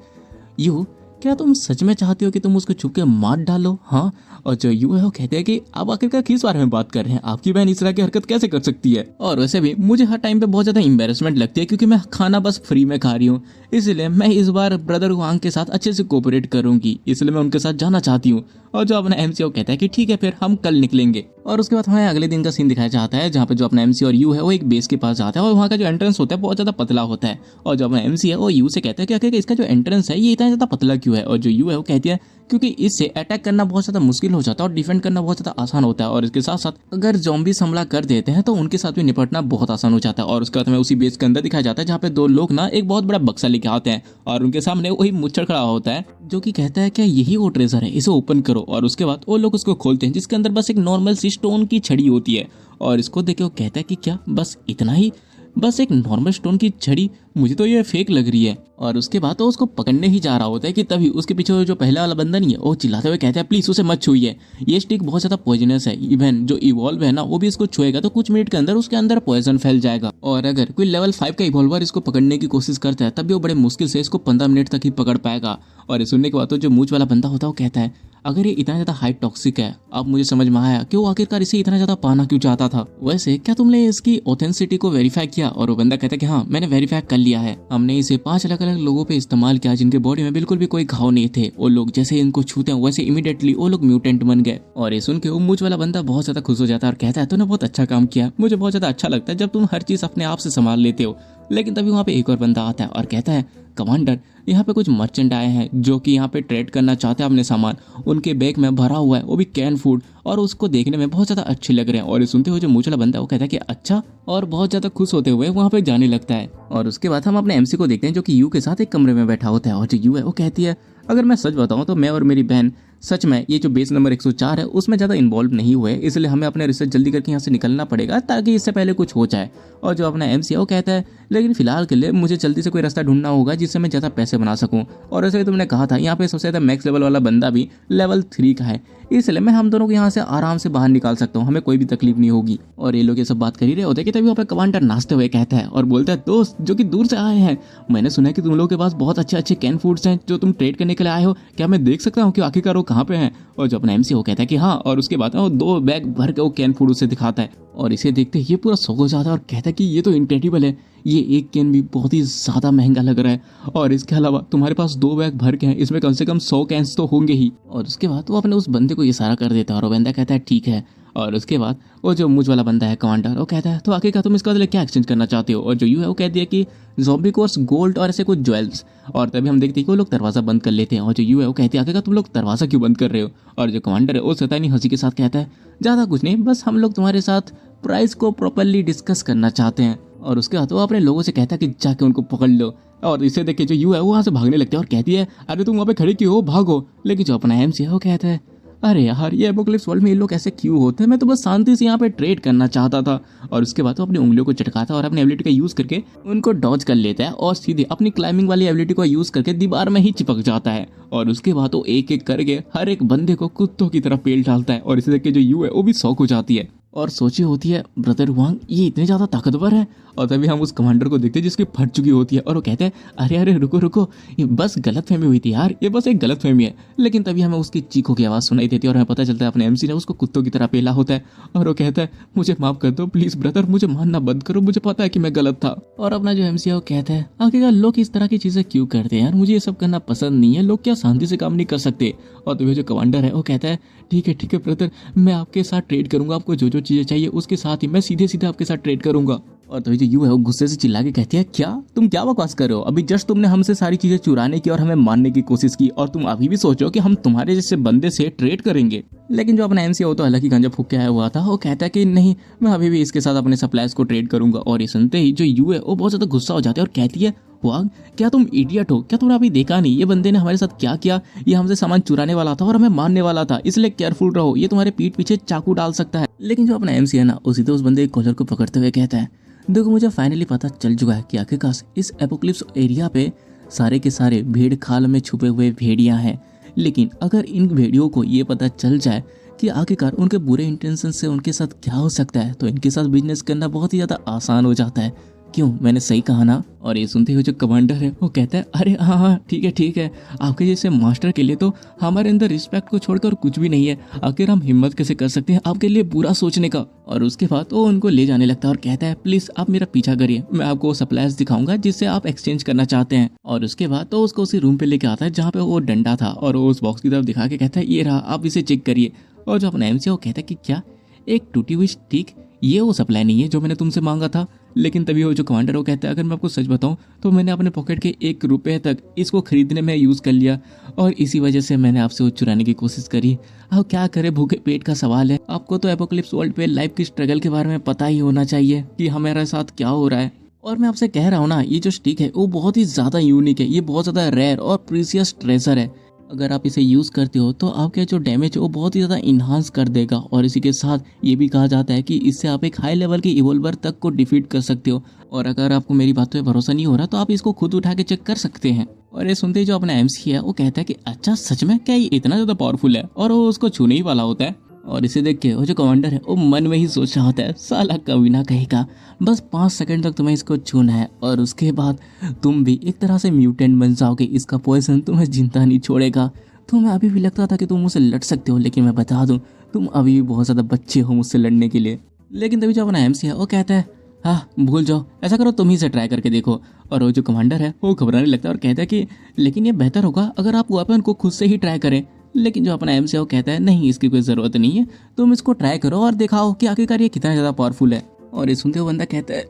यू क्या तुम सच में चाहती हो कि तुम उसको छुप के मार डालो। हाँ। और जो यू है वो कहते हैं कि आप आखिरकार किस बारे में बात कर रहे हैं, आपकी बहन इस तरह की हरकत कैसे कर सकती है। और वैसे भी मुझे हर टाइम पे बहुत ज्यादा एम्बेरसमेंट लगती है क्योंकि मैं खाना बस फ्री में खा रही हूँ, इसलिए मैं इस बार ब्रदर वांग के साथ अच्छे से कोऑपरेट करूंगी, इसलिए मैं उनके साथ जाना चाहती हूँ। और जो अपना एमसी वो कहता है कि ठीक है फिर हम कल निकलेंगे। और उसके बाद हमें अगले दिन का सीन दिखाया जाता है जहाँ पे जो अपना एमसी और यू है वो एक बेस के पास जाता है और वहाँ का जो एंट्रेंस होता है बहुत ज्यादा पतला होता है। और जो अपना एमसी है वो यू से कहता है कि आखिर इसका जो एंट्रेंस है ये इतना ज्यादा पतला क्यों है। और जो यू है वो कहती है क्योंकि इससे अटैक करना बहुत ज्यादा मुश्किल हो जाता है और डिफेंड करना बहुत ज्यादा आसान होता है, और इसके साथ साथ अगर ज़ॉम्बीज़ हमला कर देते हैं तो उनके साथ भी निपटना बहुत आसान हो जाता है। और उसके बाद हमें उसी बेस के अंदर दिखाया जाता है जहाँ पे 2 लोग ना एक बहुत बड़ा बक्सा लेके आते हैं और उनके सामने वही मुच्छड़ खड़ा होता है जो कि कहता है कि यही वो ट्रेजर है, इसे ओपन करो। और उसके बाद वो लोग उसको खोलते हैं जिसके अंदर बस एक नॉर्मल सी स्टोन की छड़ी होती है। और इसको देख के वो कहता है कि क्या बस इतना ही, बस एक नॉर्मल स्टोन की छड़ी, मुझे तो ये फेक लग रही है। और उसके बाद तो उसको पकड़ने ही जा रहा होता है कि तभी उसके पीछे जो पहला वाला बंदा नहीं है वो चिल्लाते हुए कहता है प्लीज उसे मत छुइए, ये स्टिक बहुत ज्यादा पॉइजनस है, इवन जो इवॉल्व है ना वो भी इसको छुएगा तो कुछ मिनट के अंदर उसके अंदर पॉइजन फैल जाएगा। और अगर कोई लेवल 5 का इवॉल्वर इसको पकड़ने की कोशिश करता है तब भी वो बड़े मुश्किल से इसको 15 मिनट तक ही पकड़ पाएगा। और सुनने के बाद तो जो मूंछ वाला बंदा होता है वो कहता है अगर ये इतना ज्यादा हाई टॉक्सिक है, अब मुझे समझ में आया कि वो आखिरकार इसे इतना ज्यादा पाना क्यों चाहता था। वैसे क्या तुमने इसकी ऑथेंटिसिटी को वेरीफाई किया? और वो बंदा कहता है कि हाँ मैंने वेरीफाई कर लिया है, हमने इसे 5 अलग अलग लोगों पे इस्तेमाल किया जिनके बॉडी में बिल्कुल भी कोई घाव नहीं थे। वो लोग जैसे इनको छूते हैं वैसे इमीडिएटली वो लोग म्यूटेंट बन गए। और ये सुन के वो मूंछ वाला बंदा बहुत ज्यादा खुश हो जाता है और कहता है तूने बहुत अच्छा काम किया, मुझे बहुत ज्यादा अच्छा लगता है जब तुम हर चीज अपने आप से संभाल लेते हो। लेकिन तभी वहाँ पे एक और बंदा आता है और कहता है कमांडर यहाँ पे कुछ मर्चेंट आए हैं जो कि यहाँ पे ट्रेड करना चाहते हैं अपने सामान, उनके बैग में भरा हुआ है वो भी कैन फूड, और उसको देखने में बहुत ज्यादा अच्छे लग रहे हैं। और ये सुनते हुए जो मूंछ वाला बंदा है वो कहता है कि अच्छा, और बहुत ज्यादा खुश होते हुए वहाँ पे जाने लगता है। और उसके बाद हम अपने एमसी को देखते हैं जो कि यू के साथ एक कमरे में बैठा होता है। और जो यू है वो कहती है अगर मैं सच बताऊं तो मैं और मेरी बहन सच में ये जो बेस नंबर 104 है उसमें ज़्यादा इन्वॉल्व नहीं हुए, इसलिए हमें अपने रिसर्च जल्दी करके यहाँ से निकलना पड़ेगा ताकि इससे पहले कुछ हो जाए। और जो अपना एमसी है वो कहता है लेकिन फिलहाल के लिए मुझे जल्दी से कोई रास्ता ढूंढना होगा जिससे मैं ज़्यादा पैसे बना सकूं। और ऐसे ही तुमने कहा था यहाँ पे सबसे ज़्यादा मैक्स लेवल वाला बंदा भी लेवल 3 का है, इसलिए मैं हम दोनों को यहाँ से आराम से बाहर निकाल सकता हूँ, हमें कोई भी तकलीफ नहीं होगी। और ये लोग ये सब बात कर ही रहे होते कि तभी वहाँ पे कमांडर नाचते हुए कहता है और बोलता है दोस्त जो कि दूर से आए हैं, मैंने सुना है कि तुम लोगों के पास बहुत अच्छे अच्छे कैन फूड्स हैं जो तुम ट्रेड करने के लिए आए हो, क्या मैं देख सकता हूँ कि आखिरकार वो कहाँ पे हैं? और जो अपना एमसी वो कहता है कि हाँ, और उसके बाद वो 2 बैग भर के वो कैन फूड उसे दिखाता है। और इसे देखते ये पूरा शौक हो जाता है और कहता है कि ये तो इनक्रेडिबल है, ये एक कैन भी बहुत ही ज़्यादा महंगा लग रहा है, और इसके अलावा तुम्हारे पास 2 बैग भर के हैं, इसमें कम से कम 100 कैंस तो होंगे ही। और उसके बाद वो अपने उस बंदे को इशारा कर देता है और वो बंदा कहता है ठीक है। और उसके बाद वो जो मूंछ वाला बंदा है कमांडर वो कहता है तो आखिरकार तुम इसका बदले क्या एक्सचेंज करना चाहते हो? और जो यू है वो कहती है कि ज़ॉम्बी कोर्स, गोल्ड और ऐसे कुछ ज्वेल्स। और तभी हम देखते हैं कि वो लोग दरवाज़ा बंद कर लेते हैं। और जो यू है वो कहती है आखिरकार तुम लोग दरवाज़ा क्यों बंद कर रहे हो? और जो कमांडर है वो शैतानी हंसी के साथ कहता है ज़्यादा कुछ नहीं, बस हम लोग तुम्हारे साथ प्राइस को प्रॉपरली डिस्कस करना चाहते हैं। और उसके बाद वो अपने लोगों से कहता है कि जाके उनको पकड़ लो। और इसे देख के जो यू है वो वहाँ से भागने लगते हैं और कहती है अरे तुम वहाँ पे खड़े क्यों हो, भागो। लेकिन जो अपना एमसी है वो कहता है अरे यार ये एपोकलिप्स वर्ल्ड में ये लोग ऐसे क्यों होते हैं, मैं तो बस शांति से यहाँ पे ट्रेड करना चाहता था। और उसके बाद वो अपनी उंगलियों को चटकाता है और अपनी एबिलिटी का यूज करके उनको डॉज कर लेता है और सीधे अपनी क्लाइंबिंग वाली एबिलिटी को यूज करके दीवार में ही चिपक जाता है। और उसके बाद वो एक एक करके हर एक बंदे को कुत्तों की तरह पेल डालता है। और इसे देख के जो यू है वो भी शौक हो जाती है और सोची होती है ब्रदर वांग ये इतने ज्यादा ताकतवर है। और तभी हम उस कमांडर को देखते हैं जिसकी फट चुकी होती है और वो कहते हैं अरे अरे रुको रुको, ये बस गलतफहमी हुई थी यार, ये बस एक गलतफहमी है। लेकिन तभी हमें उसकी चीखों की आवाज़ सुनाई देती है और हमें पता चलता है अपने एमसी ने उसको कुत्तों की तरह पेला होता है। और वो कहता है मुझे माफ कर दो प्लीज ब्रदर, मुझे मानना बंद करो, मुझे पता है कि मैं गलत था। और अपना जो एमसी है वो कहता है आखिरकार लोग इस तरह की चीजें क्यों करते हैं यार, मुझे ये सब करना पसंद नहीं है, लोग क्या शांति से काम नहीं कर सकते? और तभी जो कमांडर है वो कहता है ठीक है ब्रदर, मैं आपके साथ ट्रेड करूंगा, आपको जो जो चीजें चाहिए उसके साथ ही मैं सीधे सीधे आपके साथ ट्रेड करूंगा। और तो जो यू है वो गुस्से से चिल्ला के कहती है क्या तुम क्या बकवास कर रहे हो, अभी जस्ट तुमने हमसे सारी चीजें चुराने की और हमें मारने की कोशिश की और तुम अभी भी सोचो कि हम तुम्हारे जैसे बंदे से ट्रेड करेंगे। लेकिन जो अपना एमसी हो तो अलग ही गांजा फूक के आया हुआ था, वो कहता है कि नहीं मैं अभी भी इसके साथ अपने सप्लायर्स को ट्रेड करूंगा। और ये सुनते ही जो यू है वो बहुत ज्यादा गुस्सा हो जाती है और कहती है वांग क्या तुम इडियट हो, क्या तुमने अभी देखा नहीं ये बंदे ने हमारे साथ क्या किया, ये हमसे सामान चुराने वाला था और हमें मारने वाला था, इसलिए केयरफुल रहो, ये तुम्हारे पीठ पीछे चाकू डाल सकता है। लेकिन जो अपना एमसी है ना उसी तो उस बंदे के कॉलर को पकड़ते हुए कहता है देखो मुझे फाइनली पता चल चुका है कि आखिरकार इस एपोक्लिप्स एरिया पे सारे के सारे भेड़ खाल में छुपे हुए भेड़ियां हैं। लेकिन अगर इन भेड़ियों को ये पता चल जाए कि आखिरकार उनके बुरे इंटेंशन से उनके साथ क्या हो सकता है तो इनके साथ बिजनेस करना बहुत ही ज़्यादा आसान हो जाता है। क्यों, मैंने सही कहा ना? और ये सुनते हुए जो कमांडर है वो कहता है अरे हाँ ठीक है, आपके जैसे मास्टर के लिए तो हमारे अंदर रिस्पेक्ट को छोड़कर कुछ भी नहीं है, आखिर हम हिम्मत कैसे कर सकते हैं आपके लिए बुरा सोचने का। और उसके बाद वो उनको ले जाने लगता है और कहता है प्लीज आप मेरा पीछा करिए, मैं आपको सप्लायर्स दिखाऊंगा जिससे आप एक्सचेंज करना चाहते हैं। और उसके बाद तो उसको उसी रूम पे लेके आता है जहाँ पे वो डंडा था और वो उस बॉक्स की तरफ दिखा के कहता है ये रहा, आप इसे चेक करिए। और जो अपना एमसी वो कहता है कि क्या एक टूटी हुई स्टिक, ये वो सप्लाई नहीं है जो मैंने तुमसे मांगा था। लेकिन तभी वो जो कमांडर वो कहता है अगर मैं आपको सच बताऊं तो मैंने अपने पॉकेट के 1 रुपए तक इसको खरीदने में यूज़ कर लिया और इसी वजह से मैंने आपसे वो चुराने की कोशिश करी। अब क्या करे, भूखे पेट का सवाल है। आपको तो एपोक्लिप्स वर्ल्ड पे लाइफ की स्ट्रगल के बारे में पता ही होना चाहिए कि हमारे साथ क्या हो रहा है। और मैं आपसे कह रहा हूँ ना ये जो स्टिक है वो बहुत ही ज़्यादा यूनिक है, ये बहुत ज़्यादा रेयर और प्रीसियस ट्रेजर है। अगर आप इसे यूज़ करते हो तो आपके जो डैमेज है वो बहुत ही ज़्यादा इन्हांस कर देगा। और इसी के साथ ये भी कहा जाता है कि इससे आप एक हाई लेवल के इवोल्वर तक को डिफीट कर सकते हो। और अगर आपको मेरी बातों पे भरोसा नहीं हो रहा तो आप इसको खुद उठा के चेक कर सकते हैं। और ये सुनते ही जो अपना एमसी है वो कहता है कि अच्छा सच में क्या ये इतना ज़्यादा पावरफुल है, और वो उसको छूने ही वाला होता है। और इसे देख के वो जो कमांडर है वो मन में ही सोच रहा होता है, साला कमीना कहेगा, बस 5 सेकंड तक तुम्हें इसको छूना है और उसके बाद तुम भी एक तरह से म्यूटेंट बन जाओगे। इसका पॉइजन तुम्हें जिंदा नहीं छोड़ेगा। तुम्हें अभी भी लगता था कि तुम मुझसे लड़ सकते हो, लेकिन मैं बता दूं तुम अभी भी बहुत ज़्यादा बच्चे हो मुझसे लड़ने के लिए। लेकिन तभी जो अपना एमसी है वो कहता है हाँ भूल जाओ, ऐसा करो तुम ही से ट्राई करके देखो। और वो जो कमांडर है वो घबराने लगता है और कहता है कि लेकिन ये बेहतर होगा अगर आप वेपन को खुद से ही ट्राई करें। लेकिन जो अपना एमसी है वो कहता है नहीं, इसकी कोई ज़रूरत नहीं है, तुम इसको ट्राई करो और दिखाओ कि आखिरकार ये कितना ज़्यादा पावरफुल है। और ये सुनते हुए बंदा कहता है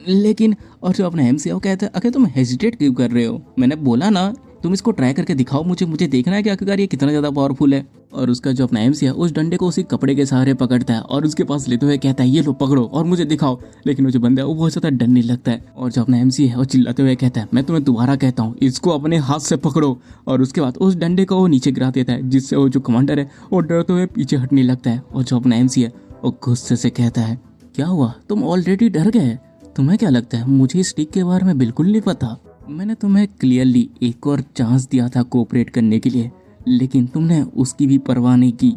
लेकिन और जो अपना एमसी है वो कहता है अगर तुम हेजिटेट क्यों कर रहे हो, मैंने बोला ना तुम इसको ट्राई करके दिखाओ, मुझे देखना है कि आखिरकार ये कितना ज़्यादा पावरफुल है। और उसका जो अपना एमसी है उस डंडे को उसी कपड़े के सहारे पकड़ता है और उसके पास लेते हुए कहता है ये लो पकड़ो और मुझे दिखाओ। लेकिन वो जो बंदा है वो बहुत ज़्यादा डरने लगता है। और जो अपना एमसी है वो चिल्लाते हुए कहता है मैं तुम्हें दोबारा कहता हूँ इसको अपने हाथ से पकड़ो। और उसके बाद उस डंडे को वो नीचे गिरा देता है, जिससे वो जो कमांडर है वो डरते हुए पीछे हटने लगता है। और जो अपना एमसी है वो गुस्से से कहता है क्या हुआ, तुम ऑलरेडी डर गए? तुम्हें क्या लगता है मुझे इस स्टिक के बारे में बिल्कुल नहीं पता? मैंने तुम्हें क्लियरली एक और चांस दिया था कोऑपरेट करने के लिए, लेकिन तुमने उसकी भी परवाह नहीं की,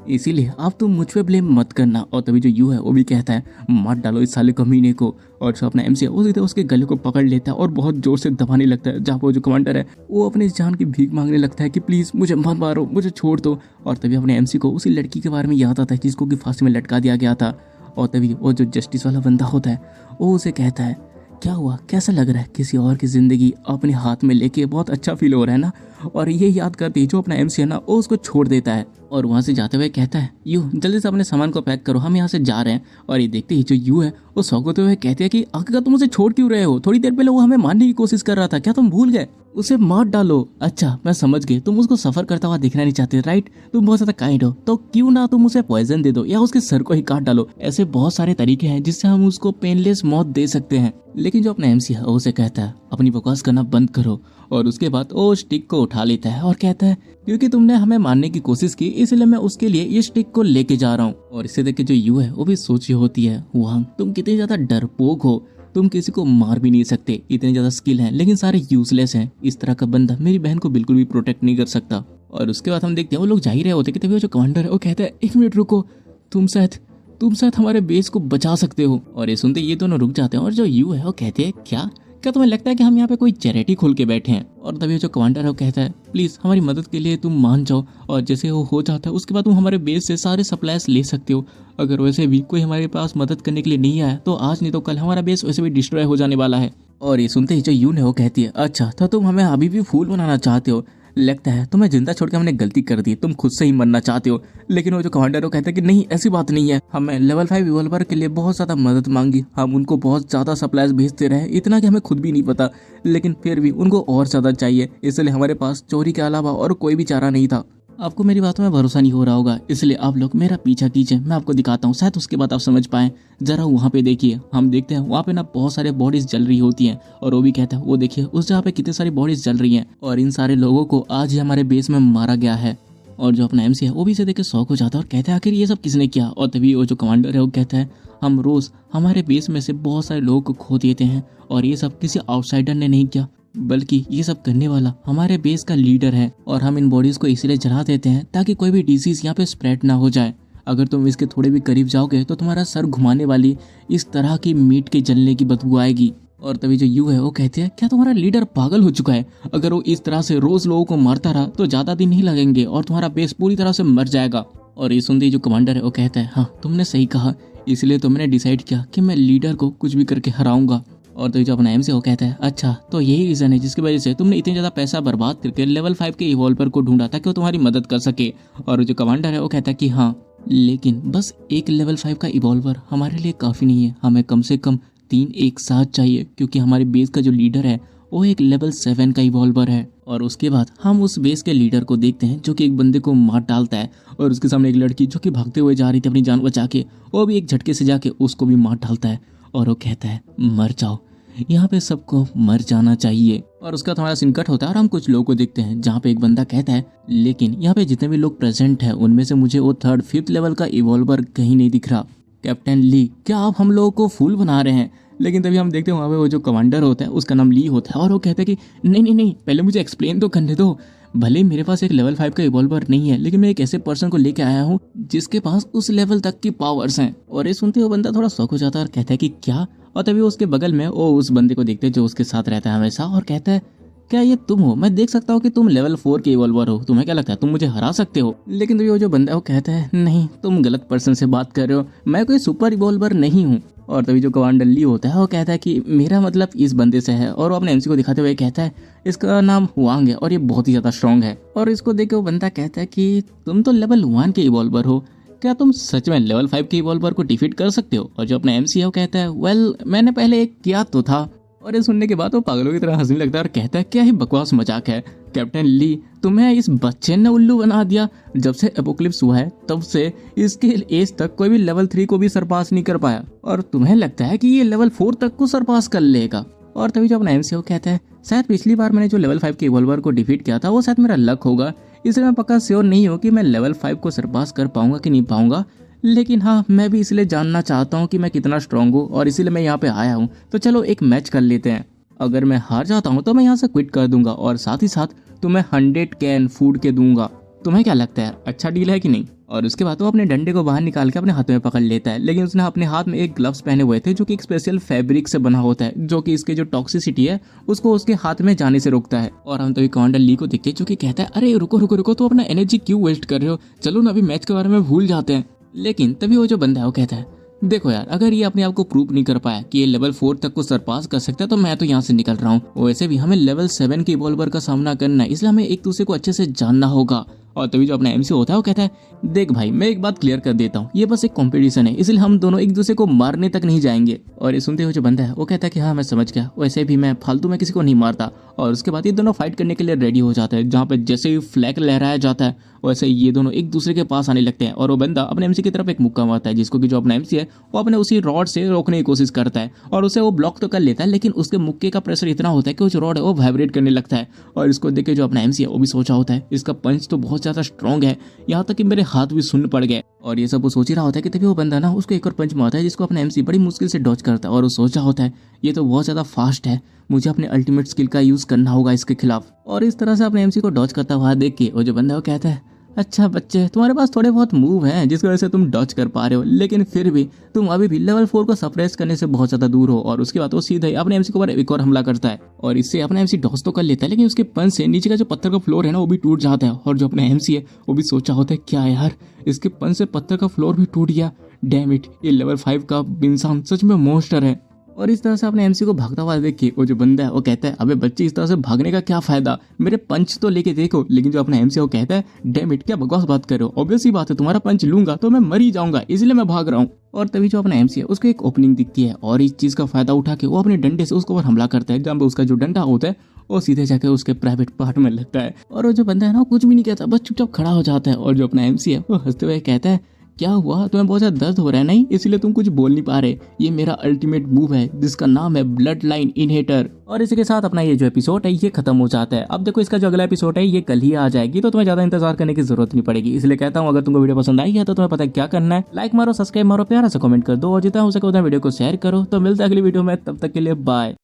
इसीलिए अब तुम मुझ पे ब्लेम मत करना। और तभी जो यू है वो भी कहता है मार डालो इस साले कमीने को। और जो अपना एमसी है वो सीधे उसके गले को पकड़ लेता है और बहुत जोर से दबाने लगता है, जहाँ पर जो कमांडर है वो अपनी जान की भीख मांगने लगता है कि प्लीज़ मुझे मत मारो, मुझे छोड़ दो। और तभी अपने एमसी को उसी लड़की के बारे में याद आता है जिसको कि फांसी में लटका दिया गया था। और तभी वो जो जस्टिस वाला बंदा होता है वो उसे कहता है क्या हुआ, कैसा लग रहा है किसी और की ज़िंदगी अपने हाथ में लेके? बहुत अच्छा फील हो रहा है ना? और ये याद करते ही जो अपना एमसी है ना वो उसको छोड़ देता है और वहाँ से जाते हुए कहता है यू जल्दी से अपने सामान को पैक करो, हम यहाँ से जा रहे हैं। और ये देखते ही जो यू है वो सौगते हुए कहते हैं कि आखिरकार तुम उसे छोड़ क्यों रहे हो? थोड़ी देर पहले वो हमें मारने की कोशिश कर रहा था, क्या तुम भूल गए? उसे मार डालो। अच्छा मैं समझ गई, तुम उसको सफर करता हुआ दिखना नहीं चाहते, राइट? तुम बहुत ज्यादा काइंड हो, तो क्यों ना तुम उसे पॉइजन दे दो या उसके सर को ही काट डालो। ऐसे बहुत सारे तरीके हैं जिससे हम उसको पेनलेस मौत दे सकते हैं। लेकिन जो अपना एमसी है उसे कहता है अपनी बकवास करना बंद करो। और उसके बाद वो स्टिक को उठा लेता है और कहता है क्योंकि तुमने हमें मारने की कोशिश की इसलिए मैं उसके लिए ये स्टिक को लेके जा रहा हूँ। और इसे देख के जो यू है वो भी सोची होती है वाह तुम कितनी ज्यादा डरपोक हो, तुम किसी को मार भी नहीं सकते, इतने ज्यादा स्किल हैं लेकिन सारे यूजलेस हैं। इस तरह का बंदा मेरी बहन को बिल्कुल भी प्रोटेक्ट नहीं कर सकता। और उसके बाद हम देखते हैं वो लोग जा ही रहे होते कि तभी वो जो कमांडर है वो कहता है 1 मिनट रुको, तुम शायद हमारे बेस को बचा सकते हो। और ये सुनते ये दोनों रुक जाते हैं और जो यू है वो कहते हैं क्या तुम्हें लगता है कि हम यहाँ पे कोई चैरिटी खोल के बैठे हैं? और तभी जो कमांडर है वो कहता है प्लीज हमारी मदद के लिए तुम मान जाओ, और जैसे वो हो जाता है उसके बाद तुम हमारे बेस से सारे सप्लाईज ले सकते हो। अगर वैसे भी कोई हमारे पास मदद करने के लिए नहीं आया तो आज नहीं तो कल हमारा बेस वैसे भी डिस्ट्रॉय हो जाने वाला है। और ये सुनते ही जो यून है वो कहती है अच्छा तो तुम हमें अभी भी फूल बनाना चाहते हो, लगता है तुम्हें जिंदा छोड़ के हमने गलती कर दी, तुम खुद से ही मरना चाहते हो। लेकिन वो जो कमांडर वो कहता है कि नहीं ऐसी बात नहीं है, हमें लेवल 5 रिवॉल्वर के लिए बहुत ज्यादा मदद मांगी, हम उनको बहुत ज्यादा सप्लाईज भेजते रहे, इतना कि हमें खुद भी नहीं पता, लेकिन फिर भी उनको और ज्यादा चाहिए, इसलिए हमारे पास चोरी के अलावा और कोई भी चारा नहीं था। आपको मेरी बातों में भरोसा नहीं हो रहा होगा, इसलिए आप लोग मेरा पीछा कीजिए, मैं आपको दिखाता हूँ, शायद उसके बाद आप समझ पाएं। जरा वहाँ पे देखिए। हम देखते हैं वहाँ पे ना बहुत सारे बॉडीज जल रही होती हैं। और वो भी कहता है वो देखिए उस जगह पे कितनी सारी बॉडीज जल रही हैं और इन सारे लोगों को आज ही हमारे बेस में मारा गया है। और जो अपना एमसी है वो भी इसे देख के शौक हो जाता है और कहता है आखिर ये सब किसने किया। और तभी वो जो कमांडर है वो कहता है हम रोज हमारे बेस में से बहुत सारे लोगों को खो देते हैं और ये सब किसी आउटसाइडर ने नहीं किया, बल्कि ये सब करने वाला हमारे बेस का लीडर है। और हम इन बॉडीज को इसलिए जला देते हैं ताकि कोई भी डिजीज यहाँ पे स्प्रेड ना हो जाए। अगर तुम इसके थोड़े भी करीब जाओगे तो तुम्हारा सर घुमाने वाली इस तरह की मीट के जलने की बदबू आएगी। और तभी जो यू है वो कहते हैं क्या तुम्हारा लीडर पागल हो चुका है? अगर वो इस तरह से रोज लोगों को मारता रहा तो ज्यादा दिन नहीं लगेंगे और तुम्हारा बेस पूरी तरह से मर जाएगा। और ये सुनते ही जो कमांडर है वो कहता है हाँ तुमने सही कहा, इसलिए तो मैंने डिसाइड किया कि मैं लीडर को कुछ भी करके हराऊंगा। और तो जो अपना एमसी वो कहता है अच्छा तो यही रीजन है जिसकी वजह से तुमने इतनी ज्यादा पैसा बर्बाद करके लेवल 5 के इवॉल्वर को ढूंढा ताकि वो तुम्हारी मदद कर सके। और जो कमांडर है वो कहता है कि हाँ लेकिन बस एक लेवल 5 का इवॉल्वर हमारे लिए काफी नहीं है, हमें कम से कम 3 एक साथ चाहिए, क्योंकि हमारे बेस का जो लीडर है वो एक लेवल 7 का इवॉल्वर है। और उसके बाद हम उस बेस के लीडर को देखते हैं जो कि एक बंदे को मार डालता है और उसके सामने एक लड़की जो कि भागते हुए जा रही थी अपनी जान बचा के, वो भी एक झटके से जाके उसको भी मार डालता है। और वो कहता है मर जाओ, यहाँ पे सबको मर जाना चाहिए। और उसका थोड़ा सीन कट होता है और हम कुछ लोगों को देखते हैं जहाँ पे एक बंदा कहता है, लेकिन यहाँ पे जितने भी लोग प्रेजेंट हैं उनमें से मुझे वो 3rd 5th लेवल का इवॉल्वर कहीं नहीं दिख रहा। कैप्टन ली, क्या आप हम लोगों को फूल बना रहे हैं? लेकिन तभी हम देखते हैं वहाँ पे वो जो कमांडर होता है उसका नाम ली होता है और वो कहता है कि नहीं नहीं नहीं, पहले मुझे एक्सप्लेन तो करने दो। भले मेरे पास एक लेवल 5 का इवॉल्वर नहीं है, लेकिन मैं एक ऐसे पर्सन को लेके आया हूँ जिसके पास उस लेवल तक की पावर्स हैं। और ये सुनते हुए बंदा थोड़ा शॉक हो जाता है और कहता है कि क्या? और तभी उसके बगल में वो उस बंदे को देखते हैं जो उसके साथ रहता है हमेशा और कहता है, क्या ये तुम हो? मैं देख सकता हूँ कि तुम लेवल 4 के इवॉल्वर हो, तुम्हें क्या लगता है तुम मुझे हरा सकते हो? लेकिन तभी वो जो बंदा है वो कहता है, नहीं, तुम गलत पर्सन से बात कर रहे हो, मैं कोई सुपर इवॉल्वर नहीं हूँ। और तभी जो कमांडर ली होता है वो कहता है कि मेरा मतलब इस बंदे से है, और वो अपने एमसी को दिखाते हुए कहता है, इसका नाम हुआंग है और ये बहुत ही ज्यादा स्ट्रांग है। और इसको देख के वो बंदा कहता है कि तुम तो लेवल 1 के इवॉल्वर हो, क्या तुम सच में लेवल 5 के इवॉल्वर को डिफीट कर सकते हो? और जो अपना एमसी है वो कहता है, वेल मैंने पहले एक किया तो था। और ये सुनने के बाद वो पागलों की तरह हंसने लगता है और कहता है, क्या ही बकवास मजाक है कैप्टन ली, तुम्हें इस बच्चे ने उल्लू बना दिया। जब से एपोक्लिप्स हुआ है तब से इसके एज तक कोई भी लेवल 3 को भी सरपास नहीं कर पाया, और तुम्हें लगता है कि ये लेवल 4 तक को सरपास कर लेगा? और तभी जो अपना एमसी वो कहता है, शायद पिछली बार मैंने जो लेवल 5 के इवॉल्वर को डिफीट किया था वो शायद मेरा लक होगा, इसलिए मैं पक्का श्योर नहीं हूँ कि मैं लेवल 5 को सरपास कर पाऊंगा कि नहीं पाऊंगा। लेकिन हाँ, मैं भी इसलिए जानना चाहता हूँ कि मैं कितना स्ट्रांग हूँ और इसीलिए मैं यहाँ पे आया हूँ। तो चलो एक मैच कर लेते हैं, अगर मैं हार जाता हूँ तो मैं यहाँ से क्विट कर दूंगा और साथ ही साथ तुम्हें 100 कैन फूड के दूंगा। तुम्हें क्या लगता है, अच्छा डील है कि नहीं? और उसके बाद वो अपने डंडे को बाहर निकाल के अपने हाथ में पकड़ लेता है, लेकिन उसने अपने हाथ में एक ग्लव्स पहने हुए थे जो कि एक स्पेशल फैब्रिक से बना होता है, जो कि इसके जो टॉक्सिसिटी है उसको उसके हाथ में जाने से रोकता है। और हम तभी कमांडर ली को देखते हैं जो कि कहता है, अरे रुको रुको रुको, तो अपना एनर्जी क्यों वेस्ट कर रहे हो, चलो ना अभी मैच के बारे में भूल जाते हैं। लेकिन तभी वो जो बंदा है वो कहता है, देखो यार, अगर ये अपने आप को प्रूव नहीं कर पाया कि ये लेवल 4 तक को सरपास कर सकता है तो मैं तो यहाँ से निकल रहा हूँ। वैसे भी हमें लेवल 7 के इवॉल्वर का सामना करना है, इसलिए हमें एक दूसरे को अच्छे से जानना होगा। और तभी जो अपना एमसी होता है वो कहता है, देख भाई, मैं एक बात क्लियर कर देता हूँ, ये बस एक कंपटीशन है, इसलिए हम दोनों एक दूसरे को मारने तक नहीं जाएंगे। और ये सुनते हुए जो बंदा है वो कहता है कि हाँ मैं समझ गया, वैसे भी मैं फालतू में किसी को नहीं मारता। और उसके बाद ये दोनों फाइट करने के लिए रेडी हो जाते हैं, जहाँ पे जैसे ही फ्लैग लहराया जाता है वैसे ये दोनों एक दूसरे के पास आने लगते हैं। और वो बंदा अपने एमसी की तरफ एक मुक्का मारता है, जिसको कि जो अपना एमसी है वो अपने उसी रॉड से रोकने की कोशिश करता है और उसे वो ब्लॉक तो कर लेता है, लेकिन उसके मुक्के का प्रेशर इतना होता है कि जो रॉड है वो वाइब्रेट करने लगता है। और इसको देख के जो अपना एमसी है वो भी सोचा होता है, इसका पंच तो बहुत ज्यादा स्ट्रॉन्ग है, यहाँ तक कि मेरे हाथ भी सुन्न पड़ गए। और ये सब वो सोच ही रहा होता है कि तभी वो बंदा ना उसको एक और पंच मारता है, जिसको अपना एमसी बड़ी मुश्किल से डॉज करता है। और वो सोचा होता है ये तो बहुत ज्यादा फास्ट है, मुझे अपने अल्टीमेट स्किल का यूज करना होगा इसके खिलाफ। और इस तरह से अपने एमसी को डॉज करता हुआ देख के वो जो बंदा वो कहता है, अच्छा बच्चे, तुम्हारे पास थोड़े बहुत मूव हैं जिसकी वजह से तुम डॉज कर पा रहे हो, लेकिन फिर भी तुम अभी भी लेवल 4 को सप्रेस करने से बहुत ज्यादा दूर हो। और उसके बाद वो सीधे अपने एमसी के ऊपर एक और हमला करता है और इससे अपना एमसी डॉज तो कर लेता है, लेकिन उसके पंच से नीचे का जो पत्थर का फ्लोर है ना वो भी टूट जाता है। और जो अपना एमसी है वो भी सोचा होता है, क्या यार, इसके पंच से पत्थर का फ्लोर भी टूट गया, डैम इट, ये लेवल 5 का इंसान सच में मॉन्स्टर है। और इस तरह से अपने एमसी को भागता हुआ देख के वो जो बंदा है वो कहता है, अबे बच्चे, इस तरह से भागने का क्या फायदा, मेरे पंच तो लेके देखो। लेकिन जो अपना एमसी है वो कहता है, डैम इट, क्या बकवास बात कर रहे हो, ऑब्वियस ही बात है, तुम्हारा पंच लूंगा तो मैं मर ही जाऊंगा, इसलिए मैं भाग रहा हूँ। और तभी जो अपना एमसी है उसको एक ओपनिंग दिखती है और इस चीज का फायदा उठा के वो अपने डंडे से उसके ऊपर हमला करता है, जहाँ पे उसका जो डंडा होता है वो सीधे जाकर उसके प्राइवेट पार्ट में लगता है। और वो जो बंदा है ना वो कुछ भी नहीं कहता, बस चुपचाप खड़ा हो जाता है। और जो अपना एमसी है वो हंसते हुए कहता है, क्या हुआ, तुम्हें बहुत ज्यादा दर्द हो रहा है नहीं, इसलिए तुम कुछ बोल नहीं पा रहे, ये मेरा अल्टीमेट मूव है जिसका नाम है ब्लड लाइन इनहेटर। और इसी के साथ अपना ये जो एपिसोड है ये खत्म हो जाता है। अब देखो इसका जो अगला एपिसोड है ये कल ही आ जाएगी, तो तुम्हें ज्यादा इंतजार करने की जरूरत नहीं पड़ेगी। इसलिए कहता हूँ, अगर तुमको वीडियो पसंद आई है तो तुम्हें पता है क्या करना है, लाइक मारो, सब्सक्राइब मारो, प्यारा सा कमेंट कर दो और जितना हो सके उतना वीडियो को शेयर करो। तो मिलता है अगली वीडियो में, तब तक के लिए बाय।